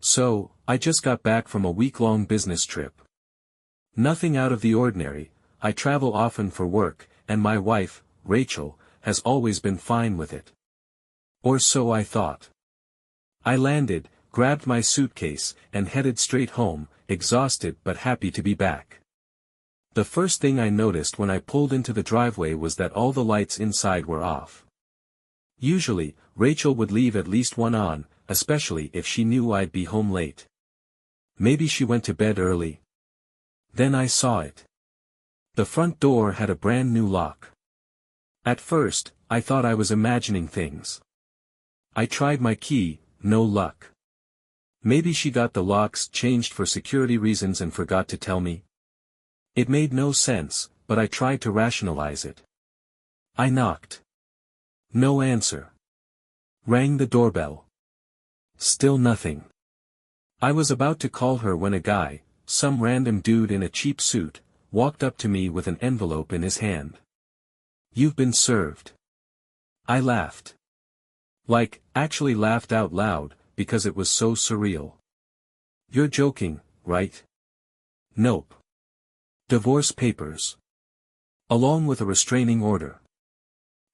So, I just got back from a week-long business trip. Nothing out of the ordinary. I travel often for work, and my wife, Rachel, has always been fine with it. Or so I thought. I landed, grabbed my suitcase, and headed straight home, exhausted but happy to be back. The first thing I noticed when I pulled into the driveway was that all the lights inside were off. Usually, Rachel would leave at least one on, especially if she knew I'd be home late. Maybe she went to bed early. Then I saw it. The front door had a brand new lock. At first, I thought I was imagining things. I tried my key, no luck. Maybe she got the locks changed for security reasons and forgot to tell me. It made no sense, but I tried to rationalize it. I knocked. No answer. Rang the doorbell. Still nothing. I was about to call her when a guy, some random dude in a cheap suit, walked up to me with an envelope in his hand. "You've been served." I laughed. Like, actually laughed out loud, because it was so surreal. "You're joking, right?" "Nope. Divorce papers. Along with a restraining order."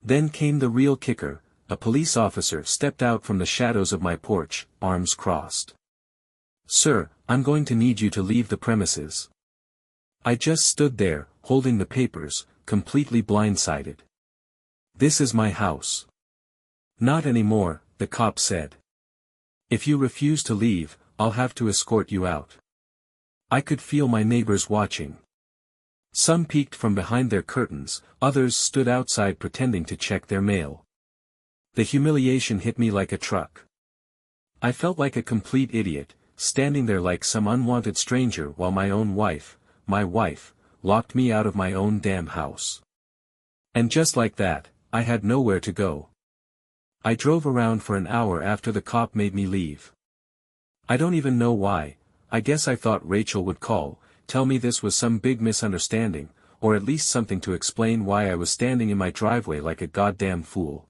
Then came the real kicker. A police officer stepped out from the shadows of my porch, arms crossed. "Sir, I'm going to need you to leave the premises." I just stood there, holding the papers, completely blindsided. "This is my house." "Not anymore," the cop said. "If you refuse to leave, I'll have to escort you out." I could feel my neighbors watching. Some peeked from behind their curtains, others stood outside pretending to check their mail. The humiliation hit me like a truck. I felt like a complete idiot, standing there like some unwanted stranger while my wife, locked me out of my own damn house. And just like that, I had nowhere to go. I drove around for an hour after the cop made me leave. I don't even know why. I guess I thought Rachel would call, tell me this was some big misunderstanding, or at least something to explain why I was standing in my driveway like a goddamn fool.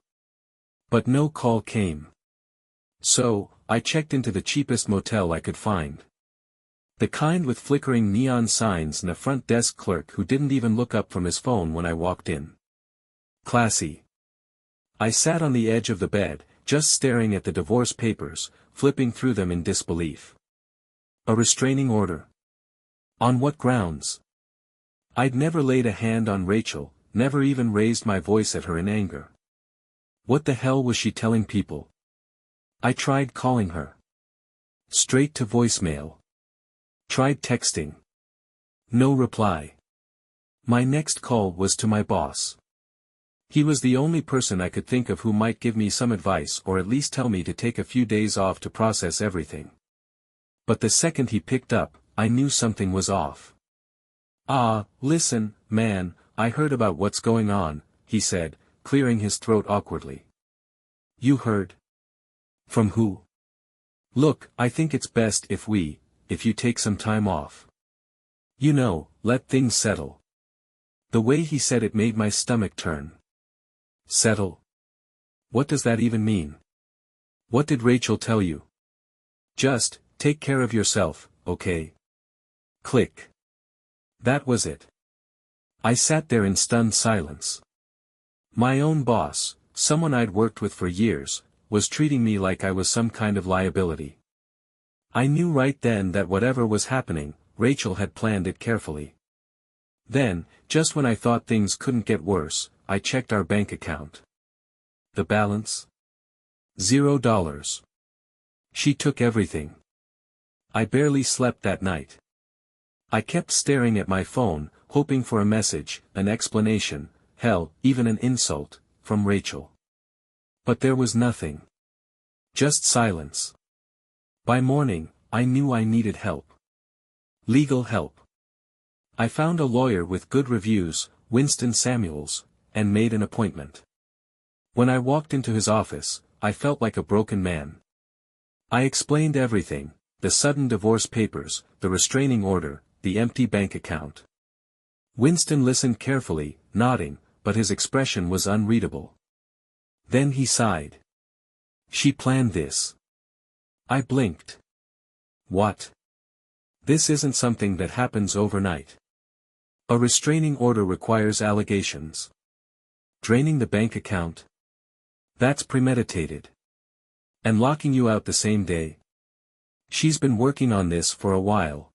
But no call came. So, I checked into the cheapest motel I could find. The kind with flickering neon signs and a front desk clerk who didn't even look up from his phone when I walked in. Classy. I sat on the edge of the bed, just staring at the divorce papers, flipping through them in disbelief. A restraining order. On what grounds? I'd never laid a hand on Rachel, never even raised my voice at her in anger. What the hell was she telling people? I tried calling her. Straight to voicemail. Tried texting. No reply. My next call was to my boss. He was the only person I could think of who might give me some advice or at least tell me to take a few days off to process everything. But the second he picked up, I knew something was off. Listen, man, I heard about what's going on," he said, clearing his throat awkwardly. "You heard? From who?" "Look, I think it's best if you take some time off. You know, let things settle." The way he said it made my stomach turn. Settle? What does that even mean? What did Rachel tell you? Just, take care of yourself, okay? Click. That was it. I sat there in stunned silence. My own boss, someone I'd worked with for years, was treating me like I was some kind of liability. I knew right then that whatever was happening, Rachel had planned it carefully. Then, just when I thought things couldn't get worse, I checked our bank account. The balance? $0. She took everything. I barely slept that night. I kept staring at my phone, hoping for a message, an explanation, hell, even an insult, from Rachel. But there was nothing. Just silence. By morning, I knew I needed help. Legal help. I found a lawyer with good reviews, Winston Samuels, and made an appointment. When I walked into his office, I felt like a broken man. I explained everything, the sudden divorce papers, the restraining order, the empty bank account. Winston listened carefully, nodding, but his expression was unreadable. Then he sighed. She planned this. I blinked. What? This isn't something that happens overnight. A restraining order requires allegations. Draining the bank account? That's premeditated. And locking you out the same day? She's been working on this for a while.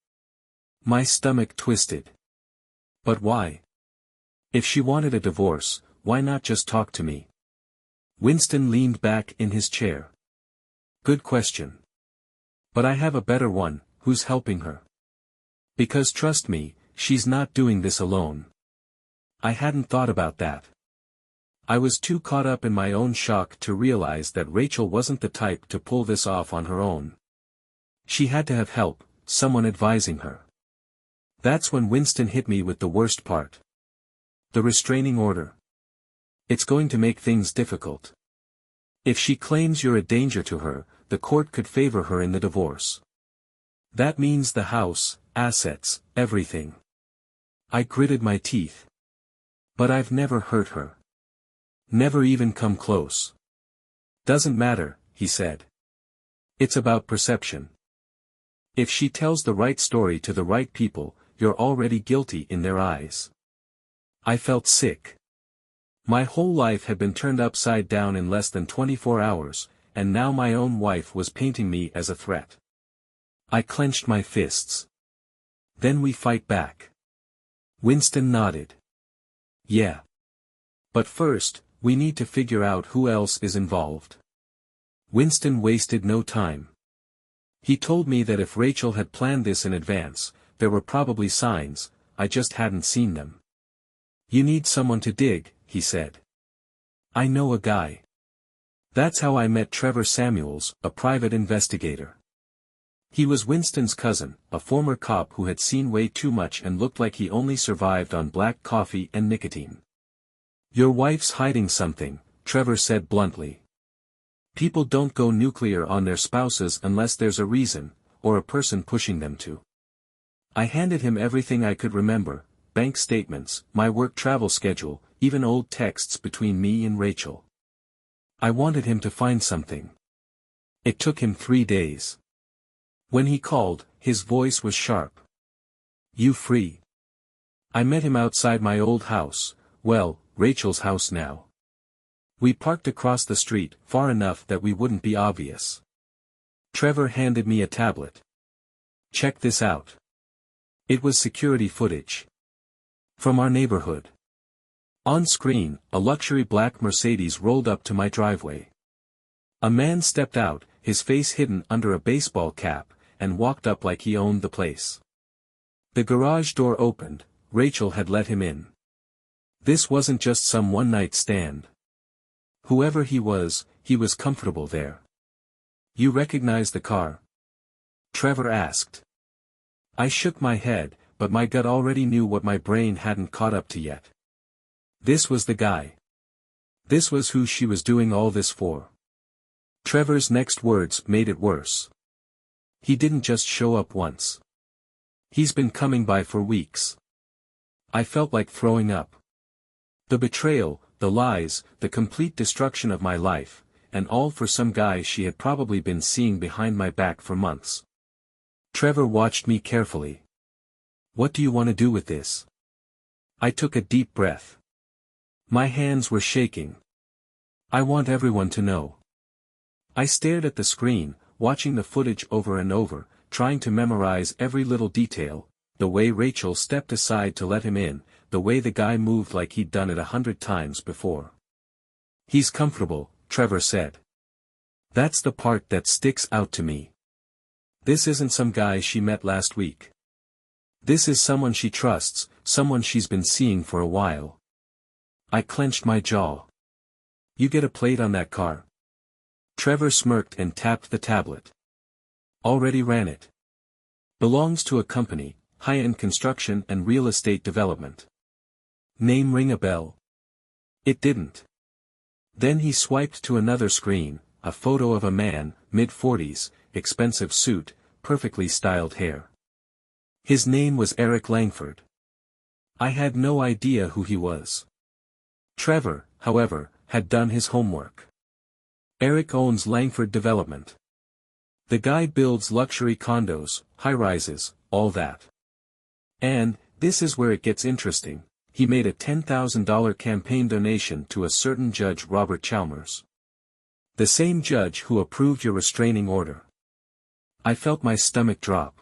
My stomach twisted. But why? If she wanted a divorce, why not just talk to me? Winston leaned back in his chair. Good question. But I have a better one, who's helping her? Because trust me, she's not doing this alone. I hadn't thought about that. I was too caught up in my own shock to realize that Rachel wasn't the type to pull this off on her own. She had to have help, someone advising her. That's when Winston hit me with the worst part. The restraining order. It's going to make things difficult. If she claims you're a danger to her, the court could favor her in the divorce. That means the house, assets, everything. I gritted my teeth. But I've never hurt her. Never even come close. Doesn't matter, he said. It's about perception. If she tells the right story to the right people, you're already guilty in their eyes. I felt sick. My whole life had been turned upside down in less than 24 hours, and now my own wife was painting me as a threat. I clenched my fists. Then we fight back. Winston nodded. Yeah. But first, we need to figure out who else is involved. Winston wasted no time. He told me that if Rachel had planned this in advance, there were probably signs, I just hadn't seen them. You need someone to dig, he said. I know a guy. That's how I met Trevor Samuels, a private investigator. He was Winston's cousin, a former cop who had seen way too much and looked like he only survived on black coffee and nicotine. Your wife's hiding something, Trevor said bluntly. People don't go nuclear on their spouses unless there's a reason, or a person pushing them to. I handed him everything I could remember, bank statements, my work travel schedule, even old texts between me and Rachel. I wanted him to find something. It took him 3 days. When he called, his voice was sharp. You free? I met him outside my old house, well, Rachel's house now. We parked across the street, far enough that we wouldn't be obvious. Trevor handed me a tablet. Check this out. It was security footage. From our neighborhood. On screen, a luxury black Mercedes rolled up to my driveway. A man stepped out, his face hidden under a baseball cap, and walked up like he owned the place. The garage door opened, Rachel had let him in. This wasn't just some one-night stand. Whoever he was comfortable there. You recognize the car? Trevor asked. I shook my head, but my gut already knew what my brain hadn't caught up to yet. This was the guy. This was who she was doing all this for. Trevor's next words made it worse. He didn't just show up once. He's been coming by for weeks. I felt like throwing up. The betrayal, the lies, the complete destruction of my life, and all for some guy she had probably been seeing behind my back for months. Trevor watched me carefully. What do you want to do with this? I took a deep breath. My hands were shaking. I want everyone to know. I stared at the screen, watching the footage over and over, trying to memorize every little detail, the way Rachel stepped aside to let him in, the way the guy moved like he'd done it 100 times before. He's comfortable, Trevor said. That's the part that sticks out to me. This isn't some guy she met last week. This is someone she trusts, someone she's been seeing for a while. I clenched my jaw. You get a plate on that car? Trevor smirked and tapped the tablet. Already ran it. Belongs to a company, high-end construction and real estate development. Name ring a bell? It didn't. Then he swiped to another screen, a photo of a man, mid-40s, expensive suit, perfectly styled hair. His name was Eric Langford. I had no idea who he was. Trevor, however, had done his homework. Eric owns Langford Development. The guy builds luxury condos, high-rises, all that. And, this is where it gets interesting, he made a $10,000 campaign donation to a certain Judge Robert Chalmers. The same judge who approved your restraining order. I felt my stomach drop.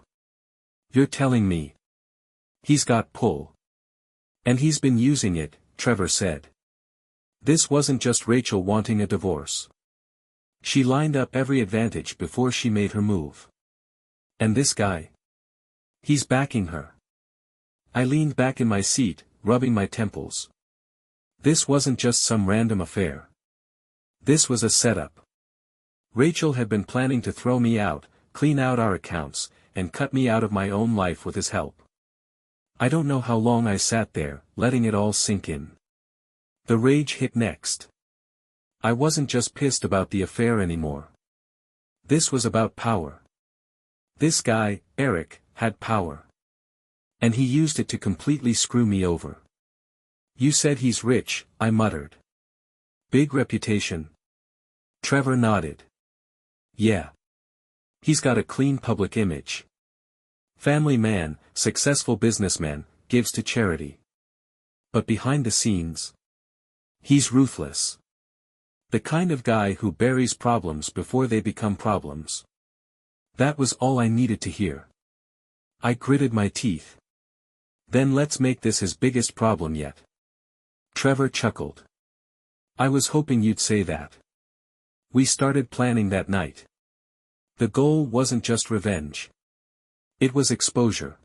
You're telling me he's got pull. And he's been using it, Trevor said. This wasn't just Rachel wanting a divorce. She lined up every advantage before she made her move. And this guy? He's backing her. I leaned back in my seat, rubbing my temples. This wasn't just some random affair. This was a setup. Rachel had been planning to throw me out, clean out our accounts, and cut me out of my own life with his help. I don't know how long I sat there, letting it all sink in. The rage hit next. I wasn't just pissed about the affair anymore. This was about power. This guy, Eric, had power. And he used it to completely screw me over. You said he's rich, I muttered. Big reputation. Trevor nodded. Yeah. He's got a clean public image. Family man, successful businessman, gives to charity. But behind the scenes, he's ruthless. The kind of guy who buries problems before they become problems. That was all I needed to hear. I gritted my teeth. Then let's make this his biggest problem yet. Trevor chuckled. I was hoping you'd say that. We started planning that night. The goal wasn't just revenge. It was exposure.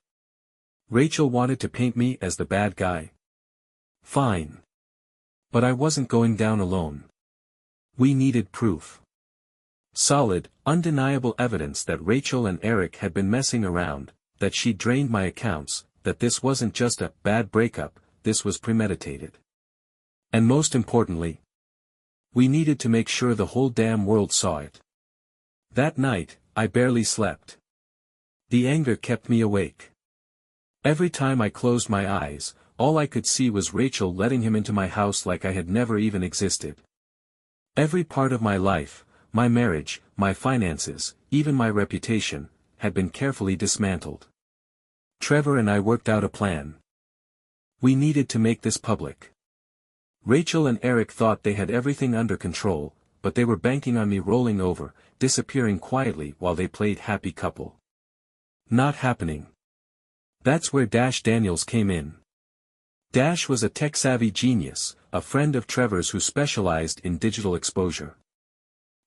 Rachel wanted to paint me as the bad guy. Fine. But I wasn't going down alone. We needed proof. Solid, undeniable evidence that Rachel and Eric had been messing around, that she'd drained my accounts, that this wasn't just a bad breakup, this was premeditated. And most importantly, we needed to make sure the whole damn world saw it. That night, I barely slept. The anger kept me awake. Every time I closed my eyes, all I could see was Rachel letting him into my house like I had never even existed. Every part of my life, my marriage, my finances, even my reputation, had been carefully dismantled. Trevor and I worked out a plan. We needed to make this public. Rachel and Eric thought they had everything under control, but they were banking on me rolling over, disappearing quietly while they played happy couple. Not happening. That's where Dash Daniels came in. Dash was a tech-savvy genius, a friend of Trevor's who specialized in digital exposure.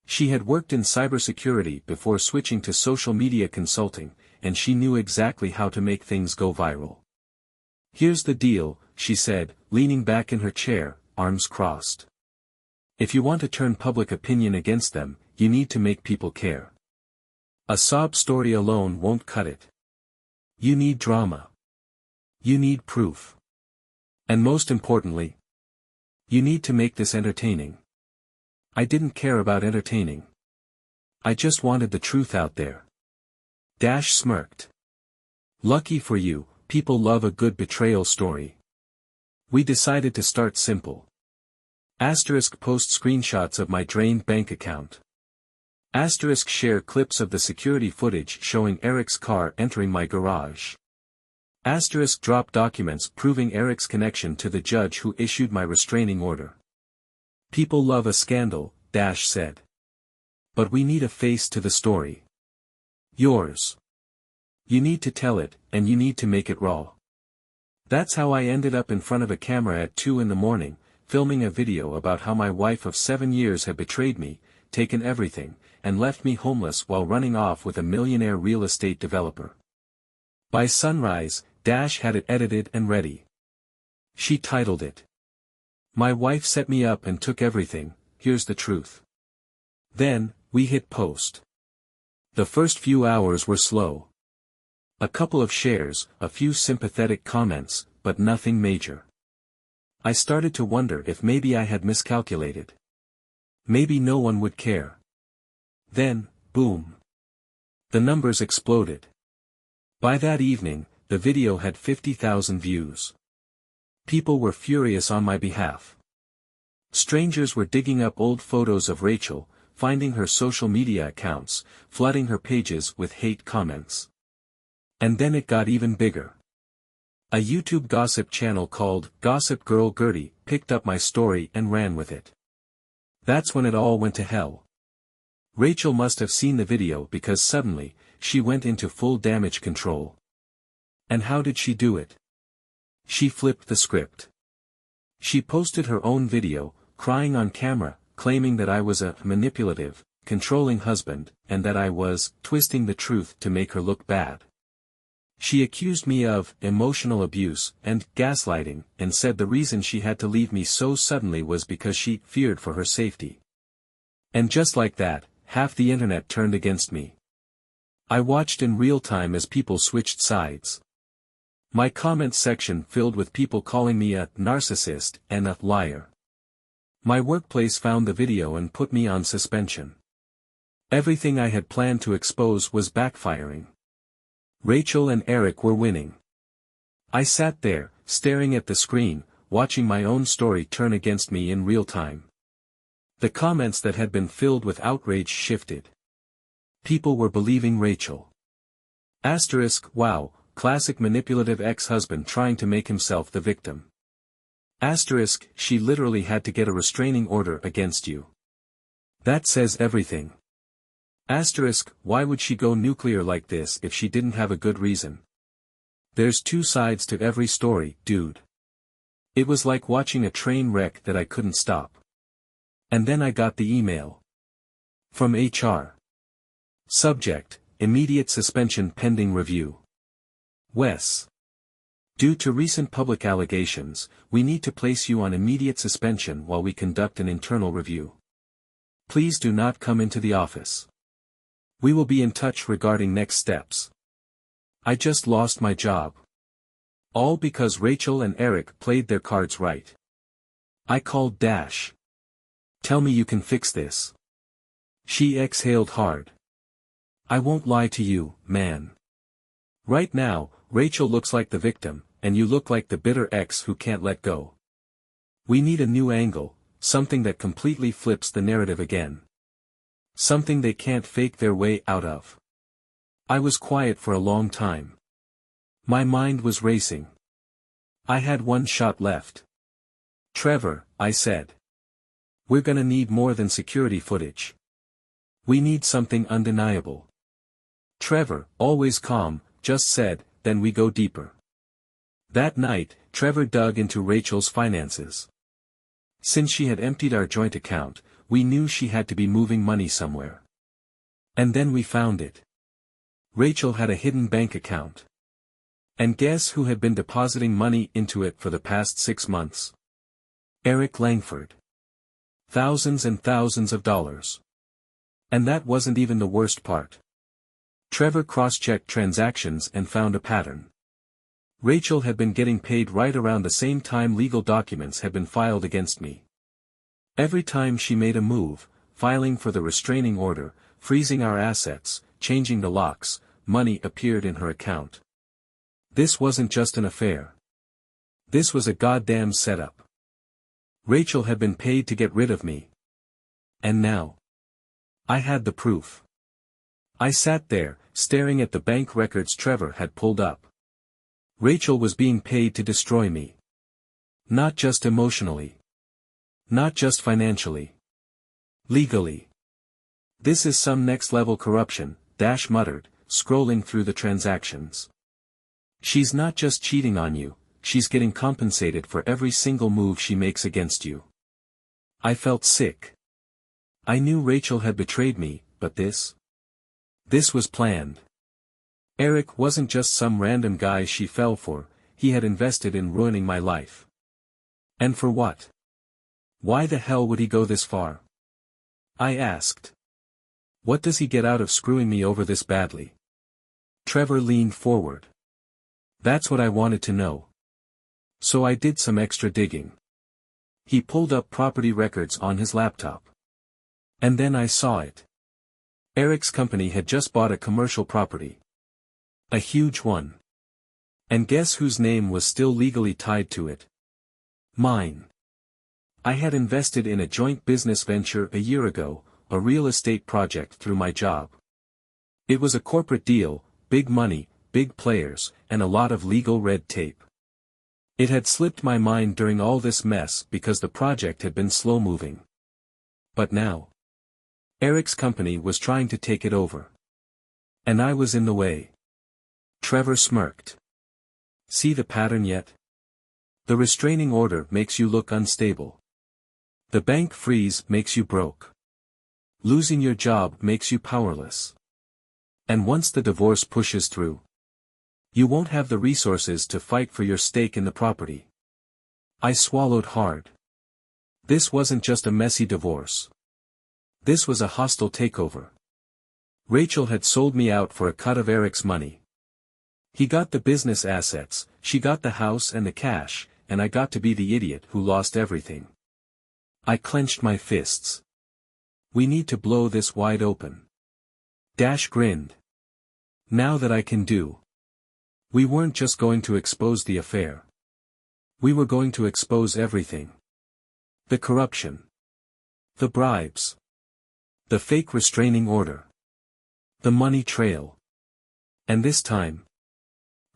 She had worked in cybersecurity before switching to social media consulting, and she knew exactly how to make things go viral. Here's the deal, she said, leaning back in her chair, arms crossed. If you want to turn public opinion against them, you need to make people care. A sob story alone won't cut it. You need drama. You need proof. And most importantly, you need to make this entertaining. I didn't care about entertaining. I just wanted the truth out there. Dash smirked. Lucky for you, people love a good betrayal story. We decided to start simple. Asterisk post screenshots of my drained bank account. Asterisk share clips of the security footage showing Eric's car entering my garage. Asterisk drop documents proving Eric's connection to the judge who issued my restraining order. People love a scandal, Dash said. But we need a face to the story. Yours. You need to tell it, and you need to make it raw. That's how I ended up in front of a camera at 2 a.m, filming a video about how my wife of 7 years had betrayed me, taken everything, and left me homeless while running off with a millionaire real estate developer. By sunrise, Dash had it edited and ready. She titled it, "My wife set me up and took everything, here's the truth." Then, we hit post. The first few hours were slow. A couple of shares, a few sympathetic comments, but nothing major. I started to wonder if maybe I had miscalculated. Maybe no one would care. Then, boom. The numbers exploded. By that evening, the video had 50,000 views. People were furious on my behalf. Strangers were digging up old photos of Rachel, finding her social media accounts, flooding her pages with hate comments. And then it got even bigger. A YouTube gossip channel called Gossip Girl Gertie picked up my story and ran with it. That's when it all went to hell. Rachel must have seen the video because suddenly, she went into full damage control. And how did she do it? She flipped the script. She posted her own video, crying on camera, claiming that I was a manipulative, controlling husband, and that I was twisting the truth to make her look bad. She accused me of emotional abuse and gaslighting, and said the reason she had to leave me so suddenly was because she feared for her safety. And just like that, half the internet turned against me. I watched in real time as people switched sides. My comments section filled with people calling me a narcissist and a liar. My workplace found the video and put me on suspension. Everything I had planned to expose was backfiring. Rachel and Eric were winning. I sat there, staring at the screen, watching my own story turn against me in real time. The comments that had been filled with outrage shifted. People were believing Rachel. Asterisk, wow, classic manipulative ex-husband trying to make himself the victim. Asterisk, she literally had to get a restraining order against you. That says everything. Asterisk, why would she go nuclear like this if she didn't have a good reason? There's two sides to every story, dude. It was like watching a train wreck that I couldn't stop. And then I got the email. From HR. Subject, immediate suspension pending review. Wes. Due to recent public allegations, we need to place you on immediate suspension while we conduct an internal review. Please do not come into the office. We will be in touch regarding next steps. I just lost my job. All because Rachel and Eric played their cards right. I called Dash. Tell me you can fix this. She exhaled hard. I won't lie to you, man. Right now, Rachel looks like the victim, and you look like the bitter ex who can't let go. We need a new angle, something that completely flips the narrative again. Something they can't fake their way out of. I was quiet for a long time. My mind was racing. I had one shot left. Trevor, I said. We're gonna need more than security footage. We need something undeniable. Trevor, always calm, just said, then we go deeper. That night, Trevor dug into Rachel's finances. Since she had emptied our joint account, we knew she had to be moving money somewhere. And then we found it. Rachel had a hidden bank account. And guess who had been depositing money into it for the past 6 months? Eric Langford. Thousands and thousands of dollars. And that wasn't even the worst part. Trevor cross-checked transactions and found a pattern. Rachel had been getting paid right around the same time legal documents had been filed against me. Every time she made a move, filing for the restraining order, freezing our assets, changing the locks, money appeared in her account. This wasn't just an affair. This was a goddamn setup. Rachel had been paid to get rid of me. And now, I had the proof. I sat there, staring at the bank records Trevor had pulled up. Rachel was being paid to destroy me. Not just emotionally. Not just financially. Legally. This is some next-level corruption, Dash muttered, scrolling through the transactions. She's not just cheating on you, she's getting compensated for every single move she makes against you. I felt sick. I knew Rachel had betrayed me, but this was planned. Eric wasn't just some random guy she fell for, he had invested in ruining my life. And for what? Why the hell would he go this far? I asked. What does he get out of screwing me over this badly? Trevor leaned forward. That's what I wanted to know. So I did some extra digging. He pulled up property records on his laptop. And then I saw it. Eric's company had just bought a commercial property. A huge one. And guess whose name was still legally tied to it? Mine. I had invested in a joint business venture a year ago, a real estate project through my job. It was a corporate deal, big money, big players, and a lot of legal red tape. It had slipped my mind during all this mess because the project had been slow-moving. But now, Eric's company was trying to take it over. And I was in the way. Trevor smirked. See the pattern yet? The restraining order makes you look unstable. The bank freeze makes you broke. Losing your job makes you powerless. And once the divorce pushes through, you won't have the resources to fight for your stake in the property. I swallowed hard. This wasn't just a messy divorce. This was a hostile takeover. Rachel had sold me out for a cut of Eric's money. He got the business assets, she got the house and the cash, and I got to be the idiot who lost everything. I clenched my fists. We need to blow this wide open. Dash grinned. Now that I can do. We weren't just going to expose the affair. We were going to expose everything. The corruption. The bribes. The fake restraining order. The money trail. And this time,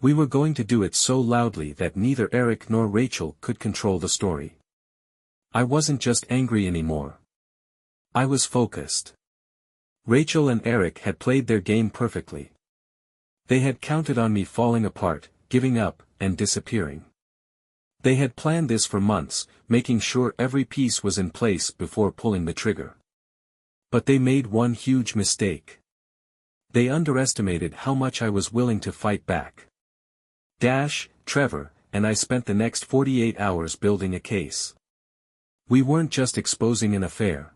we were going to do it so loudly that neither Eric nor Rachel could control the story. I wasn't just angry anymore. I was focused. Rachel and Eric had played their game perfectly. They had counted on me falling apart, giving up, and disappearing. They had planned this for months, making sure every piece was in place before pulling the trigger. But they made one huge mistake. They underestimated how much I was willing to fight back. Trevor and I spent the next 48 hours building a case. We weren't just exposing an affair.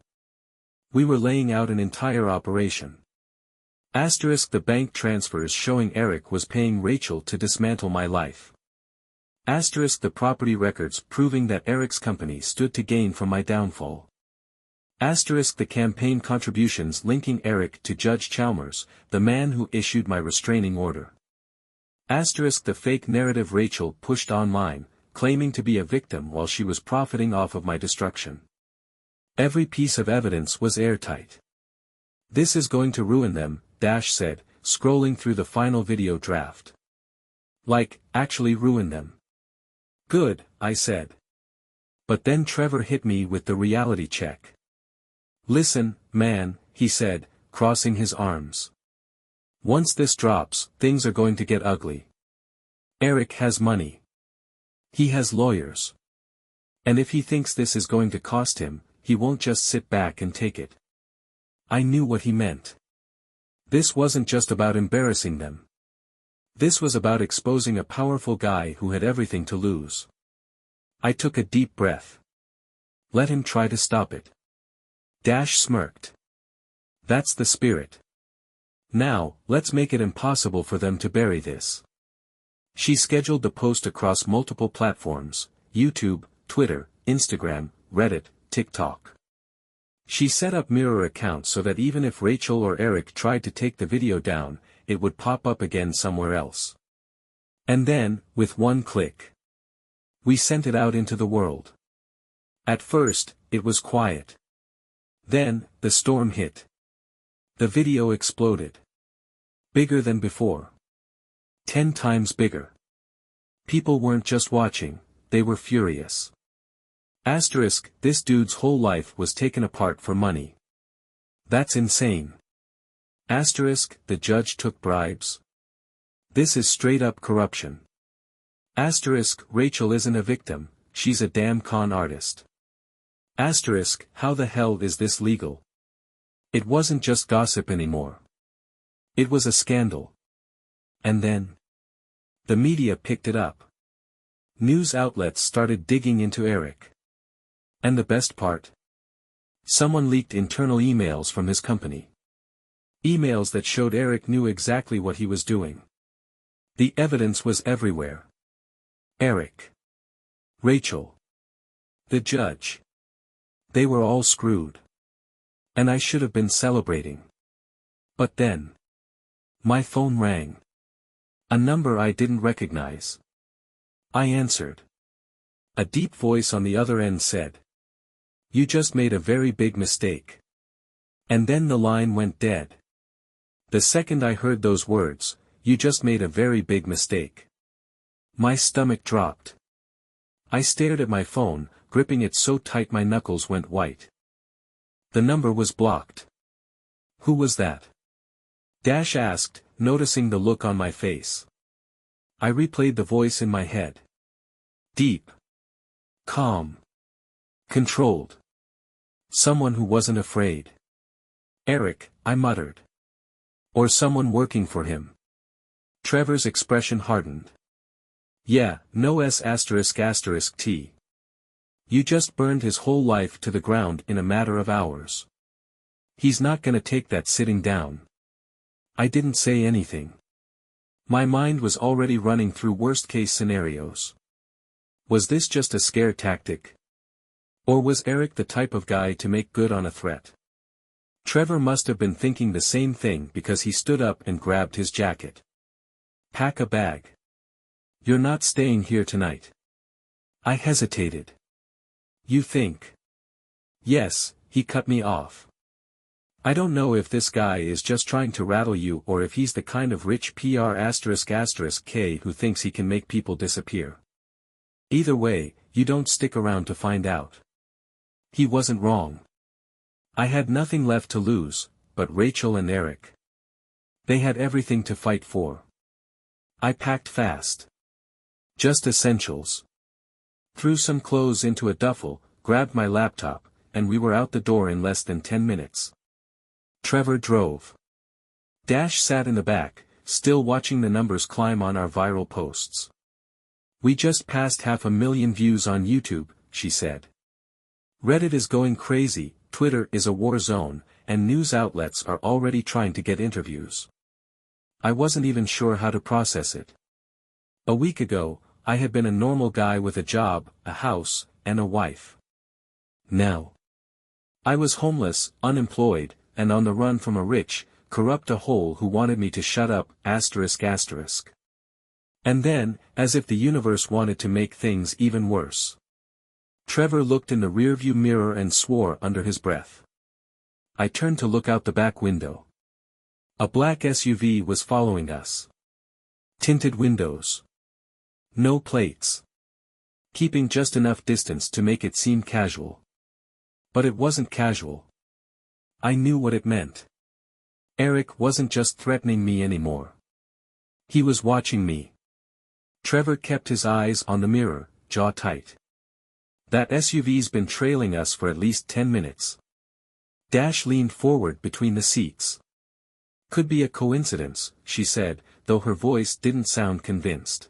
We were laying out an entire operation. The bank transfers showing Eric was paying Rachel to dismantle my life. The property records proving that Eric's company stood to gain from my downfall. The campaign contributions linking Eric to Judge Chalmers, the man who issued my restraining order. The fake narrative Rachel pushed online, claiming to be a victim while she was profiting off of my destruction. Every piece of evidence was airtight. This is going to ruin them, said, scrolling through the final video draft. Like, actually ruin them. Good, I said. But then Trevor hit me with the reality check. Listen, man, he said, crossing his arms. Once this drops, things are going to get ugly. Eric has money. He has lawyers. And if he thinks this is going to cost him, he won't just sit back and take it. I knew what he meant. This wasn't just about embarrassing them. This was about exposing a powerful guy who had everything to lose. I took a deep breath. Let him try to stop it. Smirked. That's the spirit. Now, let's make it impossible for them to bury this. She scheduled the post across multiple platforms: YouTube, Twitter, Instagram, Reddit, TikTok. She set up mirror accounts so that even if Rachel or Eric tried to take the video down, it would pop up again somewhere else. And then, with one click, we sent it out into the world. At first, it was quiet. Then, the storm hit. The video exploded. Bigger than before. 10 times bigger. People weren't just watching, they were furious. This dude's whole life was taken apart for money. That's insane. The judge took bribes. This is straight up corruption. Rachel isn't a victim, she's a damn con artist. How the hell is this legal? It wasn't just gossip anymore. It was a scandal. And then, the media picked it up. News outlets started digging into Eric. And the best part? Someone leaked internal emails from his company. Emails that showed Eric knew exactly what he was doing. The evidence was everywhere. Eric. Rachel. The judge. They were all screwed. And I should have been celebrating. But then, my phone rang. A number I didn't recognize. I answered. A deep voice on the other end said, "You just made a very big mistake. And then the line went dead. The second I heard those words, "You just made a very big mistake," my stomach dropped. I stared at my phone, gripping it so tight my knuckles went white. The number was blocked. Who was that? Dash asked, noticing the look on my face. I replayed the voice in my head. Deep. Calm. Controlled. Someone who wasn't afraid. Eric, I muttered. Or someone working for him. Trevor's expression hardened. Yeah, no S***T. You just burned his whole life to the ground in a matter of hours. He's not gonna take that sitting down. I didn't say anything. My mind was already running through worst-case scenarios. Was this just a scare tactic? Or was Eric the type of guy to make good on a threat? Trevor must have been thinking the same thing because he stood up and grabbed his jacket. Pack a bag. You're not staying here tonight. I hesitated. You think? Yes, he cut me off. I don't know if this guy is just trying to rattle you or if he's the kind of rich PR***K who thinks he can make people disappear. Either way, you don't stick around to find out. He wasn't wrong. I had nothing left to lose, but Rachel and Eric. They had everything to fight for. I packed fast. Just essentials. Threw some clothes into a duffel, grabbed my laptop, and we were out the door in less than 10 minutes. Trevor drove. Dash sat in the back, still watching the numbers climb on our viral posts. We just passed 500,000 views on YouTube, she said. Reddit is going crazy, Twitter is a war zone, and news outlets are already trying to get interviews. I wasn't even sure how to process it. A week ago, I had been a normal guy with a job, a house, and a wife. Now, I was homeless, unemployed, and on the run from a rich, corrupt a-hole who wanted me to shut up, ***. And then, as if the universe wanted to make things even worse. Trevor looked in the rearview mirror and swore under his breath. I turned to look out the back window. A black SUV was following us. Tinted windows. No plates. Keeping just enough distance to make it seem casual. But it wasn't casual. I knew what it meant. Eric wasn't just threatening me anymore. He was watching me. Trevor kept his eyes on the mirror, jaw tight. That SUV's been trailing us for at least 10 minutes. Dash leaned forward between the seats. Could be a coincidence, she said, though her voice didn't sound convinced.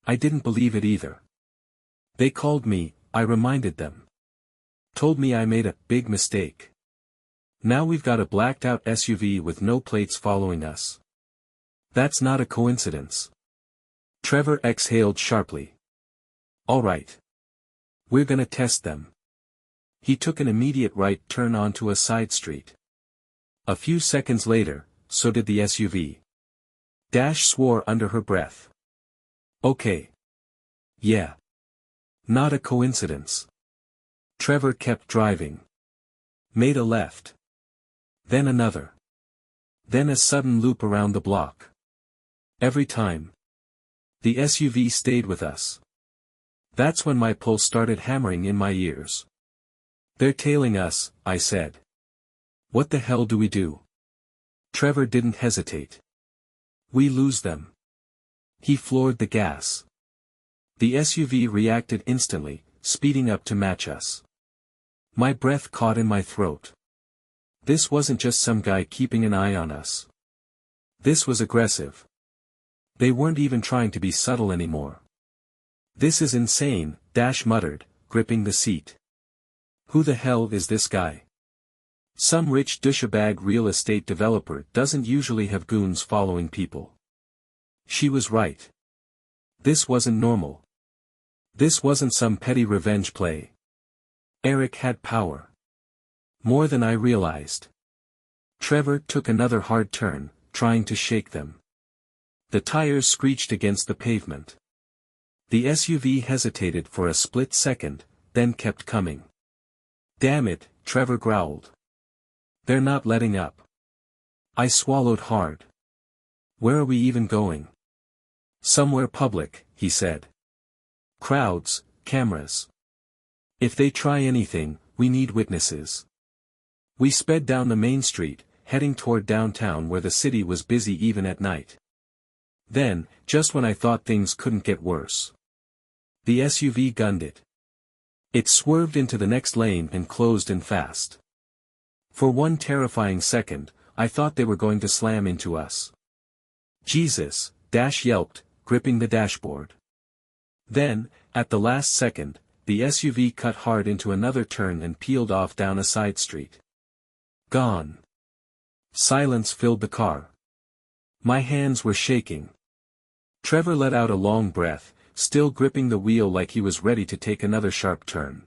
I didn't believe it either. They called me, I reminded them. Told me I made a big mistake. Now we've got a blacked-out SUV with no plates following us. That's not a coincidence. Trevor exhaled sharply. All right. We're gonna test them. He took an immediate right turn onto a side street. A few seconds later, so did the SUV. Dash swore under her breath. Okay. Yeah. Not a coincidence. Trevor kept driving. Made a left. Then another. Then a sudden loop around the block. Every time. The SUV stayed with us. That's when my pulse started hammering in my ears. They're tailing us, I said. What the hell do we do? Trevor didn't hesitate. We lose them. He floored the gas. The SUV reacted instantly, speeding up to match us. My breath caught in my throat. This wasn't just some guy keeping an eye on us. This was aggressive. They weren't even trying to be subtle anymore. This is insane, Dash muttered, gripping the seat. Who the hell is this guy? Some rich douchebag real estate developer doesn't usually have goons following people. She was right. This wasn't normal. This wasn't some petty revenge play. Eric had power. More than I realized. Trevor took another hard turn, trying to shake them. The tires screeched against the pavement. The SUV hesitated for a split second, then kept coming. Damn it, Trevor growled. They're not letting up. I swallowed hard. Where are we even going? Somewhere public, he said. Crowds, cameras. If they try anything, we need witnesses. We sped down the main street, heading toward downtown where the city was busy even at night. Then, just when I thought things couldn't get worse, the SUV gunned it. It swerved into the next lane and closed in fast. For one terrifying second, I thought they were going to slam into us. Jesus, Dash yelped, gripping the dashboard. Then, at the last second, the SUV cut hard into another turn and peeled off down a side street. Gone. Silence filled the car. My hands were shaking. Trevor let out a long breath, still gripping the wheel like he was ready to take another sharp turn.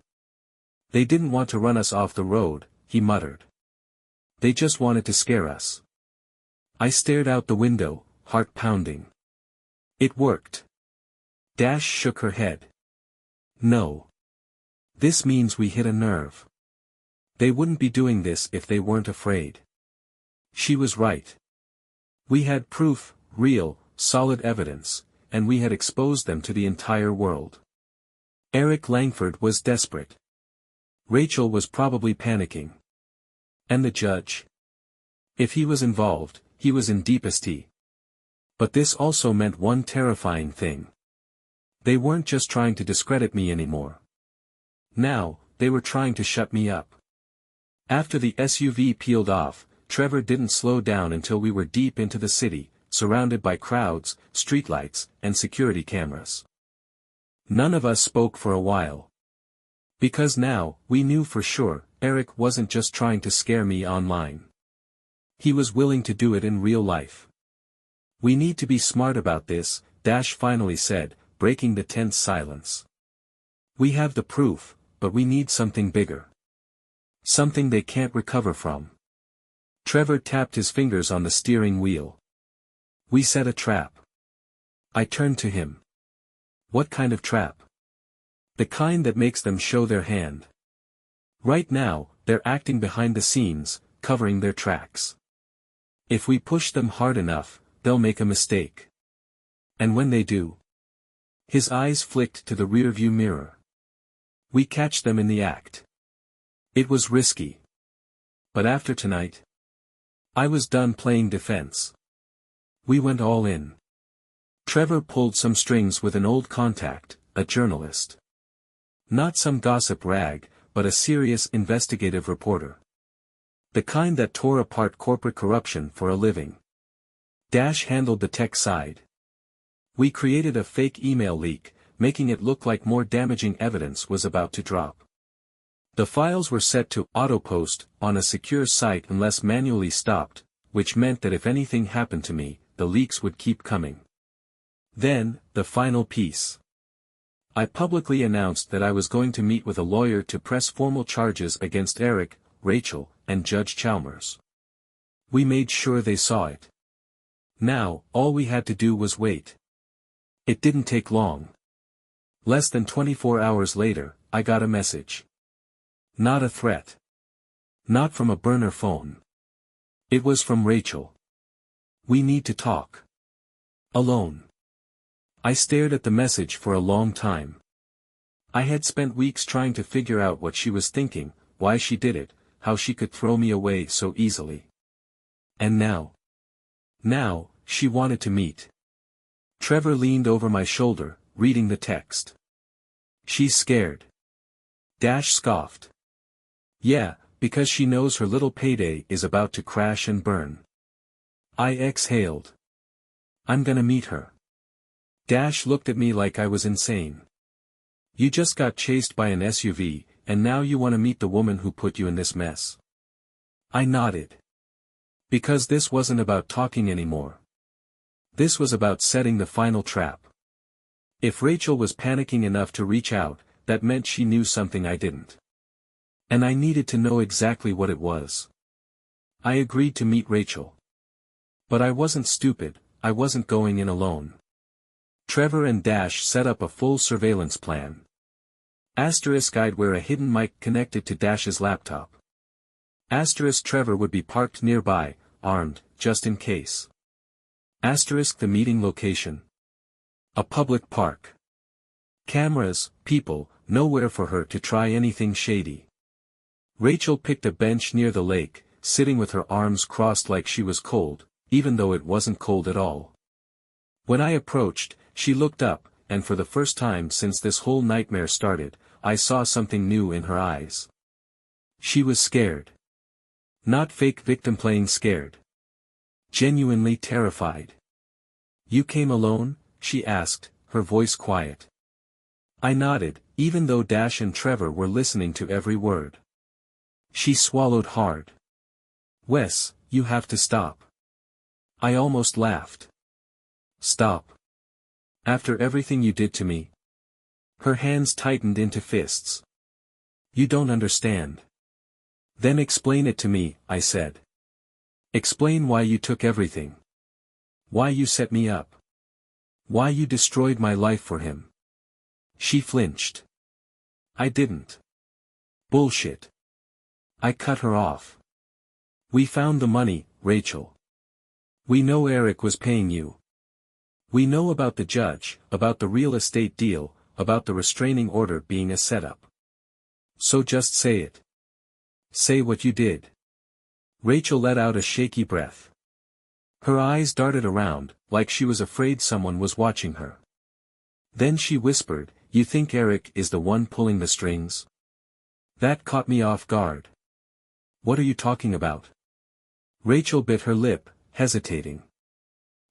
They didn't want to run us off the road, he muttered. They just wanted to scare us. I stared out the window, heart pounding. It worked. Dash shook her head. No. This means we hit a nerve. They wouldn't be doing this if they weren't afraid. She was right. We had proof, real, solid evidence, and we had exposed them to the entire world. Eric Langford was desperate. Rachel was probably panicking. And the judge? If he was involved, he was in deepest tea. But this also meant one terrifying thing. They weren't just trying to discredit me anymore. Now, they were trying to shut me up. After the SUV peeled off, Trevor didn't slow down until we were deep into the city, surrounded by crowds, streetlights, and security cameras. None of us spoke for a while. Because now, we knew for sure, Eric wasn't just trying to scare me online. He was willing to do it in real life. We need to be smart about this, Dash finally said, breaking the tense silence. We have the proof, but we need something bigger. Something they can't recover from. Trevor tapped his fingers on the steering wheel. We set a trap. I turned to him. What kind of trap? The kind that makes them show their hand. Right now, they're acting behind the scenes, covering their tracks. If we push them hard enough, they'll make a mistake. And when they do? His eyes flicked to the rearview mirror. We catch them in the act. It was risky. But after tonight, I was done playing defense. We went all in. Trevor pulled some strings with an old contact, a journalist. Not some gossip rag, but a serious investigative reporter. The kind that tore apart corporate corruption for a living. Dash handled the tech side. We created a fake email leak, making it look like more damaging evidence was about to drop. The files were set to auto-post on a secure site unless manually stopped, which meant that if anything happened to me, the leaks would keep coming. Then, the final piece. I publicly announced that I was going to meet with a lawyer to press formal charges against Eric, Rachel, and Judge Chalmers. We made sure they saw it. Now, all we had to do was wait. It didn't take long. Less than 24 hours later, I got a message. Not a threat. Not from a burner phone. It was from Rachel. We need to talk. Alone. I stared at the message for a long time. I had spent weeks trying to figure out what she was thinking, why she did it, how she could throw me away so easily. And now? Now, she wanted to meet. Trevor leaned over my shoulder, reading the text. She's scared. Dash scoffed. Yeah, because she knows her little payday is about to crash and burn. I exhaled. I'm gonna meet her. Dash looked at me like I was insane. You just got chased by an SUV, and now you want to meet the woman who put you in this mess. I nodded. Because this wasn't about talking anymore. This was about setting the final trap. If Rachel was panicking enough to reach out, that meant she knew something I didn't. And I needed to know exactly what it was. I agreed to meet Rachel. But I wasn't stupid, I wasn't going in alone. Trevor and Dash set up a full surveillance plan. I'd wear a hidden mic connected to Dash's laptop. Asterisk Trevor would be parked nearby, armed, just in case. Asterisk the meeting location. A public park. Cameras, people, nowhere for her to try anything shady. Rachel picked a bench near the lake, sitting with her arms crossed like she was cold, even though it wasn't cold at all. When I approached, she looked up, and for the first time since this whole nightmare started, I saw something new in her eyes. She was scared. Not fake victim playing scared. Genuinely terrified. "You came alone?" she asked, her voice quiet. I nodded, even though Dash and Trevor were listening to every word. She swallowed hard. "Wes, you have to stop." I almost laughed. "Stop. After everything you did to me." Her hands tightened into fists. "You don't understand." "Then explain it to me," I said. "Explain why you took everything. Why you set me up. Why you destroyed my life for him." She flinched. "I didn't." "Bullshit." I cut her off. "We found the money, Rachel. We know Eric was paying you. We know about the judge, about the real estate deal, about the restraining order being a setup. So just say it. Say what you did." Rachel let out a shaky breath. Her eyes darted around, like she was afraid someone was watching her. Then she whispered, "You think Eric is the one pulling the strings?" That caught me off guard. "What are you talking about?" Rachel bit her lip, hesitating.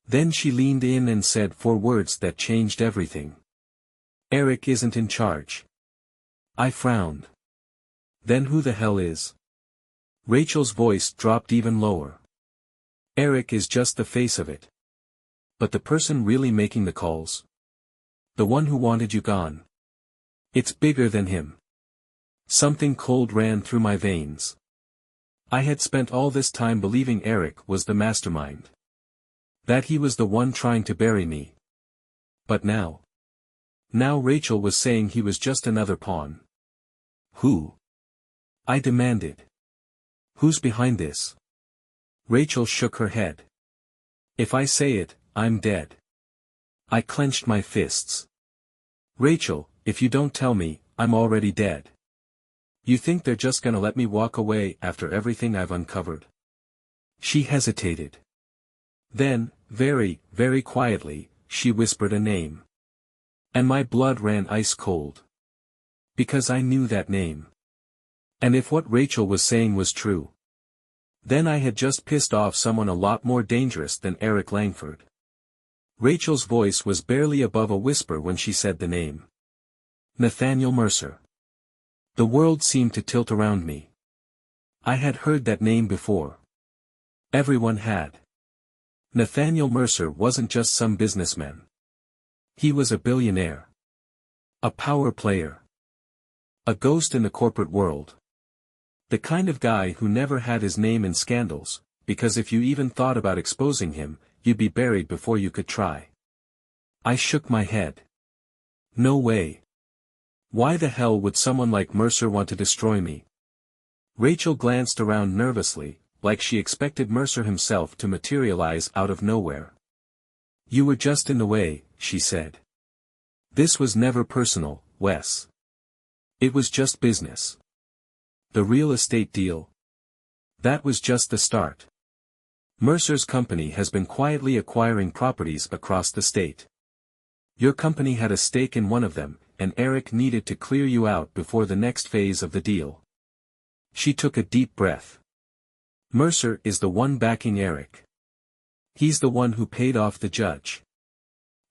Then she leaned in and said 4 words that changed everything. "Eric isn't in charge." I frowned. "Then who the hell is?" Rachel's voice dropped even lower. "Eric is just the face of it. But the person really making the calls? The one who wanted you gone? It's bigger than him." Something cold ran through my veins. I had spent all this time believing Eric was the mastermind. That he was the one trying to bury me. But now. Now Rachel was saying he was just another pawn. "Who?" I demanded. "Who's behind this?" Rachel shook her head. "If I say it, I'm dead." I clenched my fists. "Rachel, if you don't tell me, I'm already dead. You think they're just gonna let me walk away after everything I've uncovered?" She hesitated. Then, very, very quietly, she whispered a name. And my blood ran ice cold. Because I knew that name. And if what Rachel was saying was true, then I had just pissed off someone a lot more dangerous than Eric Langford. Rachel's voice was barely above a whisper when she said the name. Nathaniel Mercer. The world seemed to tilt around me. I had heard that name before. Everyone had. Nathaniel Mercer wasn't just some businessman. He was a billionaire. A power player. A ghost in the corporate world. The kind of guy who never had his name in scandals, because if you even thought about exposing him, you'd be buried before you could try. I shook my head. No way. Why the hell would someone like Mercer want to destroy me? Rachel glanced around nervously, like she expected Mercer himself to materialize out of nowhere. "You were just in the way," she said. "This was never personal, Wes. It was just business. The real estate deal. That was just the start. Mercer's company has been quietly acquiring properties across the state. Your company had a stake in one of them, and Eric needed to clear you out before the next phase of the deal." She took a deep breath. "Mercer is the one backing Eric. He's the one who paid off the judge.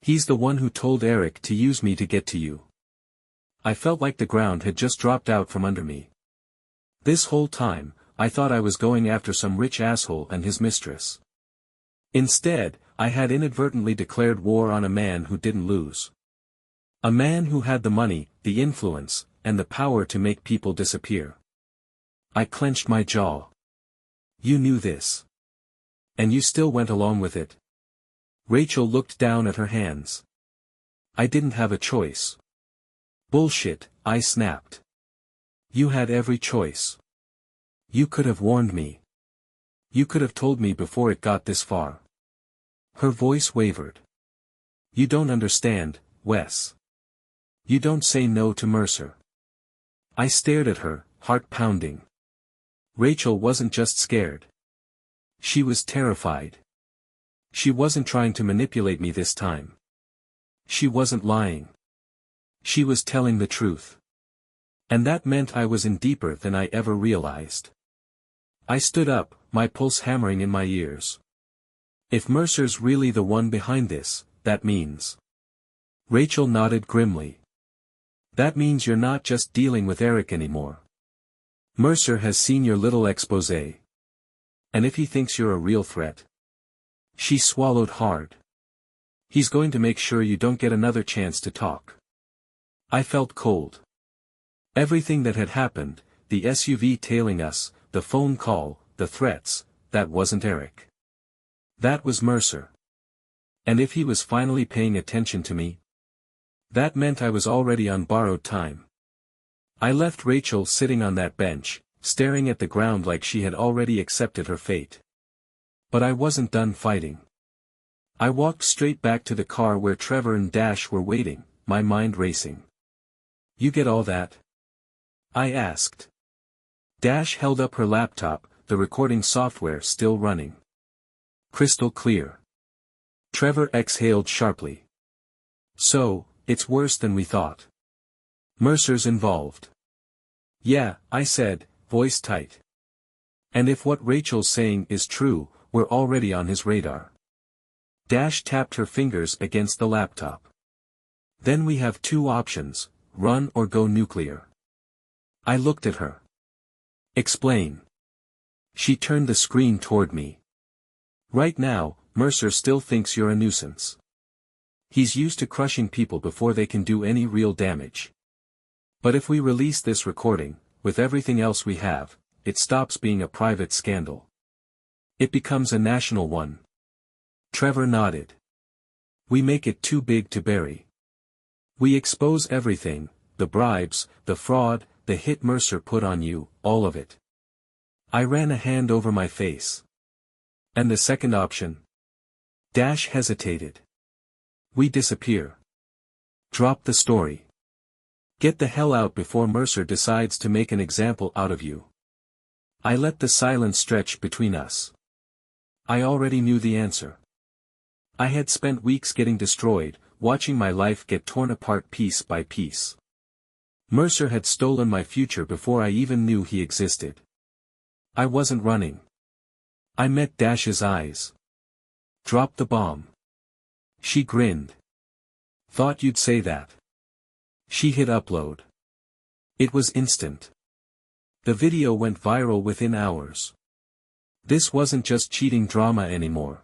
He's the one who told Eric to use me to get to you." I felt like the ground had just dropped out from under me. This whole time, I thought I was going after some rich asshole and his mistress. Instead, I had inadvertently declared war on a man who didn't lose. A man who had the money, the influence, and the power to make people disappear. I clenched my jaw. "You knew this. And you still went along with it?" Rachel looked down at her hands. "I didn't have a choice." "Bullshit," I snapped. "You had every choice. You could have warned me. You could have told me before it got this far. Her voice wavered. You don't understand, Wes. You don't say no to Mercer. I stared at her, heart pounding. Rachel wasn't just scared. She was terrified. She wasn't trying to manipulate me this time. She wasn't lying. She was telling the truth. And that meant I was in deeper than I ever realized. I stood up, my pulse hammering in my ears. If Mercer's really the one behind this, that means. Rachel nodded grimly. That means you're not just dealing with Eric anymore. Mercer has seen your little exposé. And if he thinks you're a real threat. She swallowed hard. He's going to make sure you don't get another chance to talk. I felt cold. Everything that had happened, the SUV tailing us, the phone call, the threats, that wasn't Eric. That was Mercer. And if he was finally paying attention to me, that meant I was already on borrowed time. I left Rachel sitting on that bench, staring at the ground like she had already accepted her fate. But I wasn't done fighting. I walked straight back to the car where Trevor and Dash were waiting, my mind racing. You get all that? I asked. Dash held up her laptop, the recording software still running. Crystal clear. Trevor exhaled sharply. So, it's worse than we thought. Mercer's involved. Yeah, I said, voice tight. And if what Rachel's saying is true, we're already on his radar. Dash tapped her fingers against the laptop. Then we have two options, run or go nuclear. I looked at her. Explain. She turned the screen toward me. Right now, Mercer still thinks you're a nuisance. He's used to crushing people before they can do any real damage. But if we release this recording, with everything else we have, it stops being a private scandal. It becomes a national one. Trevor nodded. We make it too big to bury. We expose everything, the bribes, the fraud, the hit Mercer put on you, all of it. I ran a hand over my face. And the second option? Dash hesitated. We disappear. Drop the story. Get the hell out before Mercer decides to make an example out of you. I let the silence stretch between us. I already knew the answer. I had spent weeks getting destroyed, watching my life get torn apart piece by piece. Mercer had stolen my future before I even knew he existed. I wasn't running. I met Dash's eyes. Drop the bomb. She grinned. Thought you'd say that. She hit upload. It was instant. The video went viral within hours. This wasn't just cheating drama anymore.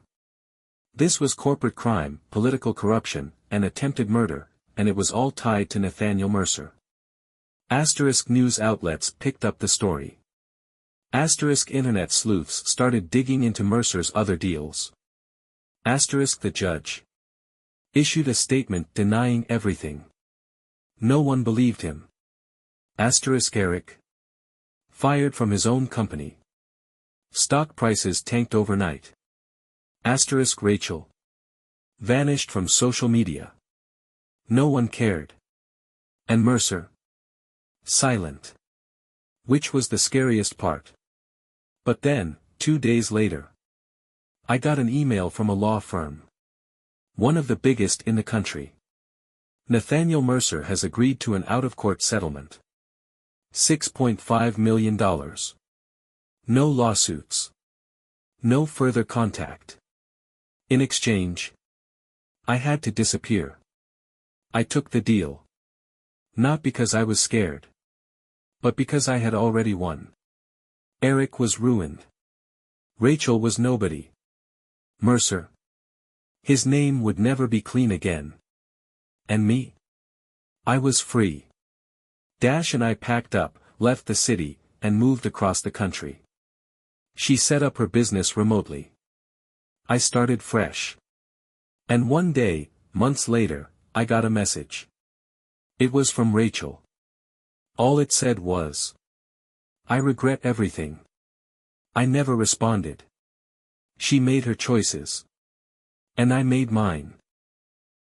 This was corporate crime, political corruption, and attempted murder, and it was all tied to Nathaniel Mercer. Asterisk news outlets picked up the story. Asterisk internet sleuths started digging into Mercer's other deals. Asterisk the judge issued a statement denying everything. No one believed him. Asterisk Eric fired from his own company. Stock prices tanked overnight. Asterisk Rachel vanished from social media. No one cared. And Mercer? Silent. Which was the scariest part. But then, 2 days later, I got an email from a law firm. One of the biggest in the country. Nathaniel Mercer has agreed to an out-of-court settlement. $6.5 million. No lawsuits. No further contact. In exchange, I had to disappear. I took the deal. Not because I was scared. But because I had already won. Eric was ruined. Rachel was nobody. Mercer. His name would never be clean again. And me? I was free. Dash and I packed up, left the city, and moved across the country. She set up her business remotely. I started fresh. And one day, months later, I got a message. It was from Rachel. All it said was, I regret everything. I never responded. She made her choices. And I made mine.